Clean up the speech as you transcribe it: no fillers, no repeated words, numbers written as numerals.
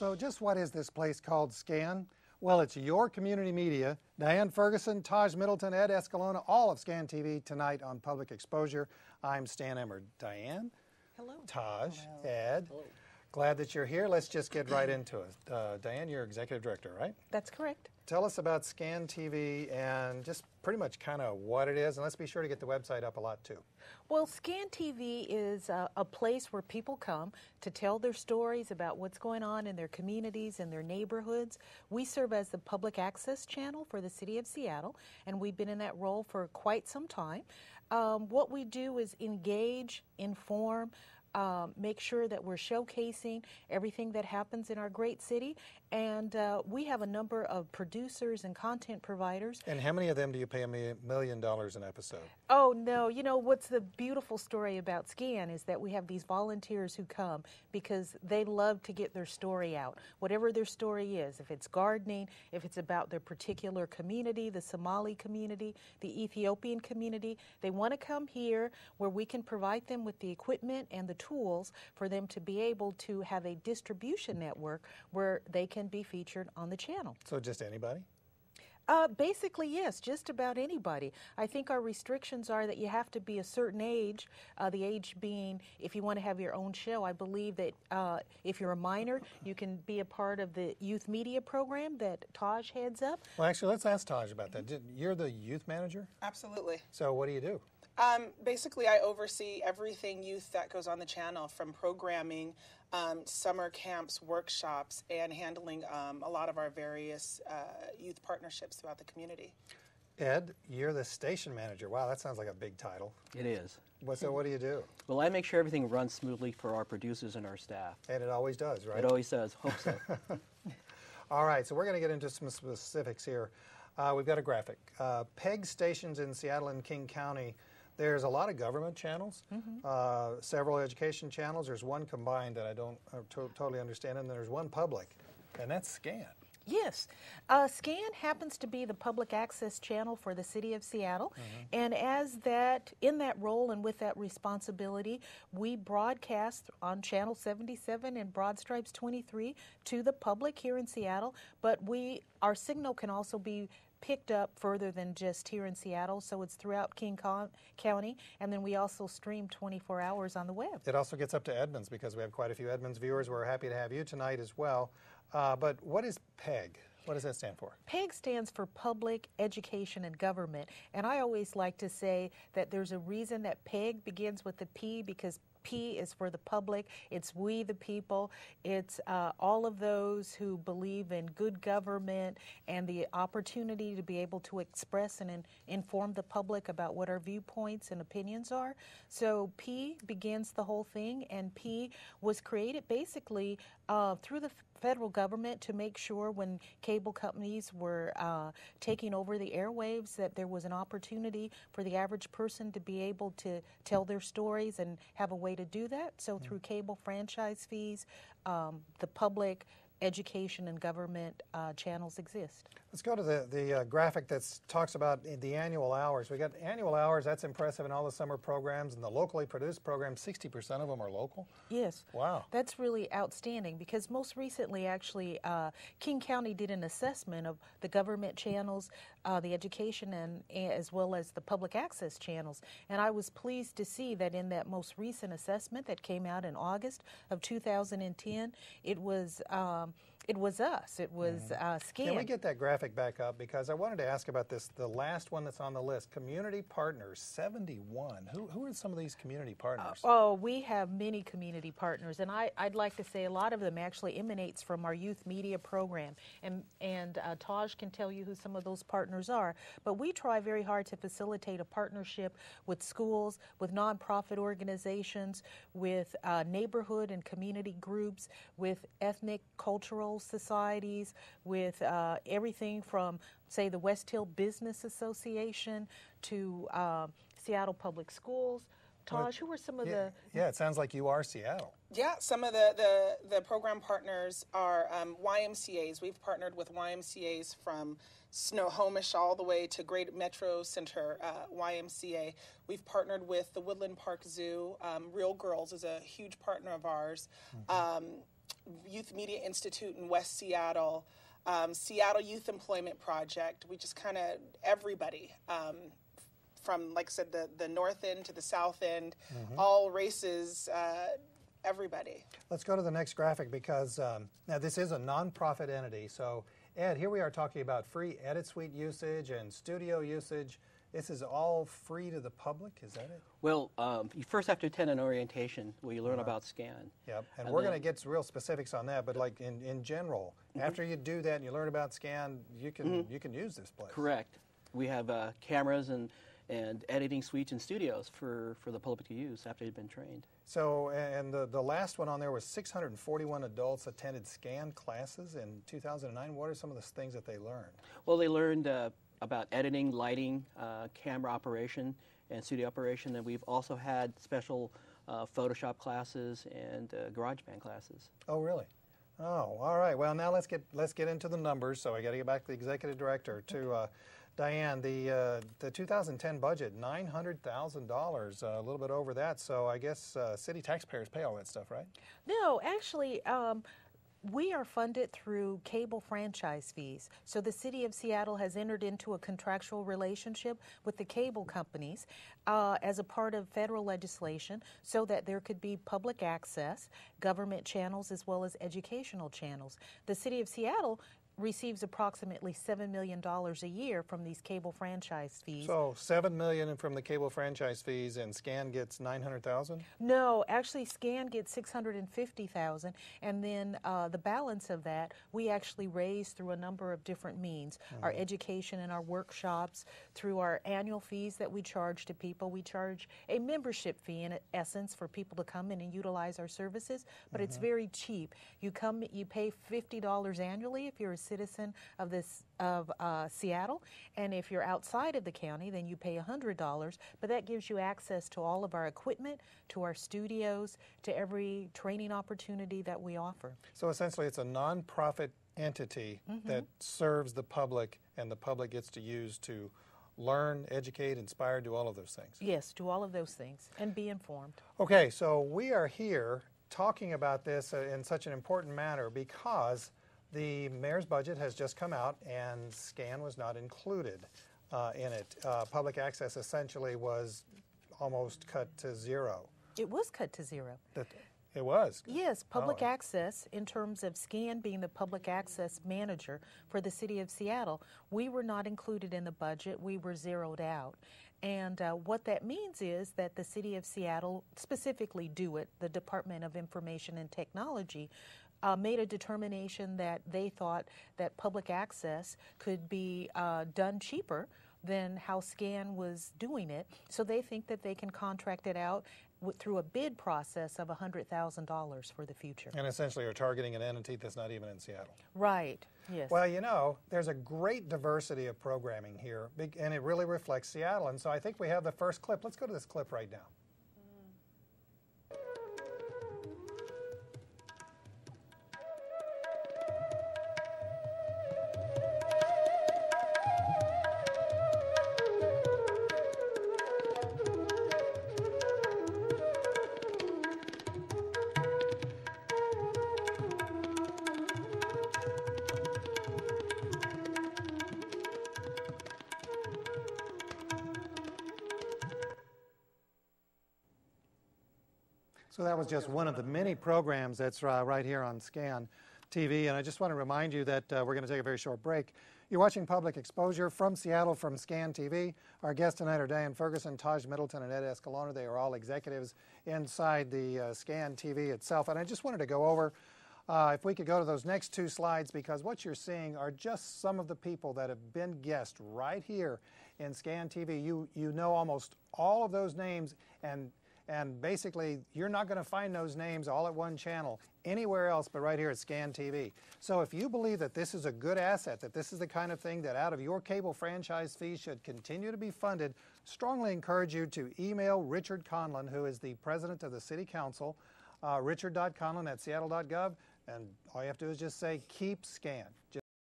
So just what is this place called SCAN? Well, it's your community media. Diane Ferguson, Taj Middleton, Ed Escalona, all of SCAN TV tonight on Public Exposure. I'm Stan Emmer. Diane? Hello. Taj? Hello. Ed? Hello. Glad that you're here. Let's just get right into it. Diane, you're executive director, right? That's correct. Tell us about SCAN TV and just pretty much kind of what it is, and let's be sure to get the website up a lot too. Well, SCAN TV is a place where people come to tell their stories about what's going on in their communities and their neighborhoods. We serve as the public access channel for the city of Seattle, and we've been in that role for quite some time. What we do is engage, inform, make sure that we're showcasing everything that happens in our great city, and we have a number of producers and content providers. And how many of them do you pay $1 million an episode? Oh no, you know what's the beautiful story about SCAN is that we have these volunteers who come because they love to get their story out, whatever their story is, if it's gardening, if it's about their particular community, the Somali community, the Ethiopian community. They want to come here where we can provide them with the equipment and the tools for them to be able to have a distribution network where they can be featured on the channel. So just anybody? Basically, yes, just about anybody. I think our restrictions are that you have to be a certain age, the age being if you want to have your own show. I believe that if you're a minor, you can be a part of the youth media program that Taj heads up. Well, actually, let's ask Taj about that. You're the youth manager? Absolutely. So what do you do? Basically, I oversee everything youth that goes on the channel, from programming, summer camps, workshops, and handling a lot of our various youth partnerships throughout the community. Ed, you're the station manager. Wow, that sounds like a big title. It is. So what do you do? Well, I make sure everything runs smoothly for our producers and our staff. And it always does, right? It always does. Hope so. All right, so we're going to get into some specifics here. We've got a graphic. PEG stations in Seattle and King County. There's a lot of government channels, several education channels. There's one combined that I don't totally understand, and there's one public, and that's SCAN. Yes. SCAN happens to be the public access channel for the city of Seattle, and in that role and with that responsibility, we broadcast on Channel 77 and Broad Stripes 23 to the public here in Seattle, but our signal can also be picked up further than just here in Seattle, so it's throughout King County, and then we also stream 24 hours on the web. It also gets up to Edmonds because we have quite a few Edmonds viewers. We're happy to have you tonight as well. But what is PEG? What does that stand for? PEG stands for Public, Education, and Government, and I always like to say that there's a reason that PEG begins with the P, because P is for the public, it's we the people, it's all of those who believe in good government and the opportunity to be able to express and inform the public about what our viewpoints and opinions are. So P begins the whole thing, and P was created basically through the federal government to make sure when cable companies were taking over the airwaves that there was an opportunity for the average person to be able to tell their stories and have a way to do that. So through cable franchise fees, the public, education, and government channels exist. Let's go to the graphic that talks about the annual hours. We got annual hours, that's impressive, in all the summer programs and the locally produced programs. 60% of them are local? Yes. Wow. That's really outstanding because most recently actually King County did an assessment of the government channels, the education, and as well as the public access channels. And I was pleased to see that in that most recent assessment that came out in August of 2010, it was us. It was SCAN. Can we get that graphic back up? Because I wanted to ask about this, the last one that's on the list, community partners, 71. Who are some of these community partners? We have many community partners, and I'd like to say a lot of them actually emanates from our youth media program. And Taj can tell you who some of those partners are. But we try very hard to facilitate a partnership with schools, with nonprofit organizations, with neighborhood and community groups, with ethnic, cultural societies, with everything from, say, the West Hill Business Association to Seattle Public Schools. Taj, who are some of the... Yeah, it sounds like you are Seattle. Yeah, some of the program partners are YMCAs. We've partnered with YMCAs from Snohomish all the way to Great Metro Center YMCA. We've partnered with the Woodland Park Zoo. Real Girls is a huge partner of ours. Youth Media Institute in West Seattle, Seattle Youth Employment Project. We just kind of, everybody, from, like I said, the north end to the south end, all races, everybody. Let's go to the next graphic because now this is a nonprofit entity. So Ed, here we are talking about free Edit Suite usage and studio usage. This is all free to the public, is that it? Well, you first have to attend an orientation where you learn about SCAN. Yep, and we're going to get some real specifics on that, but like in general, after you do that and you learn about SCAN, you can use this place. Correct. We have cameras and editing suites and studios for the public to use after they've been trained. So, and the last one on there was 641 adults attended SCAN classes in 2009. What are some of the things that they learned? Well, they learned about editing, lighting, camera operation, and studio operation. And we've also had special Photoshop classes and GarageBand classes. Oh, really? Oh, all right. Well, now let's get into the numbers. So I got to get back to the executive director to Diane. The 2010 budget, $900,000, a little bit over that. So I guess city taxpayers pay all that stuff, right? No, actually, we are funded through cable franchise fees. So the City of Seattle has entered into a contractual relationship with the cable companies as a part of federal legislation so that there could be public access, government channels, as well as educational channels. The City of Seattle receives approximately $7 million a year from these cable franchise fees. So $7 million from the cable franchise fees, and SCAN gets $900,000? No, actually SCAN gets $650,000, and then the balance of that we actually raise through a number of different means. Our education and our workshops, through our annual fees that we charge to people. We charge a membership fee in essence for people to come in and utilize our services, but it's very cheap. You come, you pay $50 annually if you're a citizen of Seattle, and if you're outside of the county, then you pay $100. But that gives you access to all of our equipment, to our studios, to every training opportunity that we offer. So essentially, it's a nonprofit entity that serves the public, and the public gets to use to learn, educate, inspire, do all of those things. Yes, do all of those things and be informed. Okay, so we are here talking about this in such an important manner because the mayor's budget has just come out and SCAN was not included in it. Public access essentially was almost cut to zero. It was cut to zero. It was? Yes, public access, in terms of SCAN being the public access manager for the City of Seattle, we were not included in the budget. We were zeroed out. And what that means is that the City of Seattle, specifically DOIT, the Department of Information and Technology, made a determination that they thought that public access could be done cheaper than how SCAN was doing it. So they think that they can contract it out through a bid process of $100,000 for the future. And essentially are targeting an entity that's not even in Seattle. Right, yes. Well, you know, there's a great diversity of programming here, and it really reflects Seattle. And so I think we have the first clip. Let's go to this clip right now. So that was just one of the many programs that's right here on SCAN TV. And I just want to remind you that we're going to take a very short break. You're watching Public Exposure from Seattle from SCAN TV. Our guests tonight are Diane Ferguson, Taj Middleton, and Ed Escalona. They are all executives inside the SCAN TV itself. And I just wanted to go over, if we could go to those next two slides, because what you're seeing are just some of the people that have been guests right here in SCAN TV. You know almost all of those names, and basically, you're not going to find those names all at one channel anywhere else but right here at SCAN TV. So if you believe that this is a good asset, that this is the kind of thing that out of your cable franchise fee should continue to be funded, strongly encourage you to email Richard Conlon, who is the president of the City Council, richard.conlon@seattle.gov, and all you have to do is just say, keep SCAN.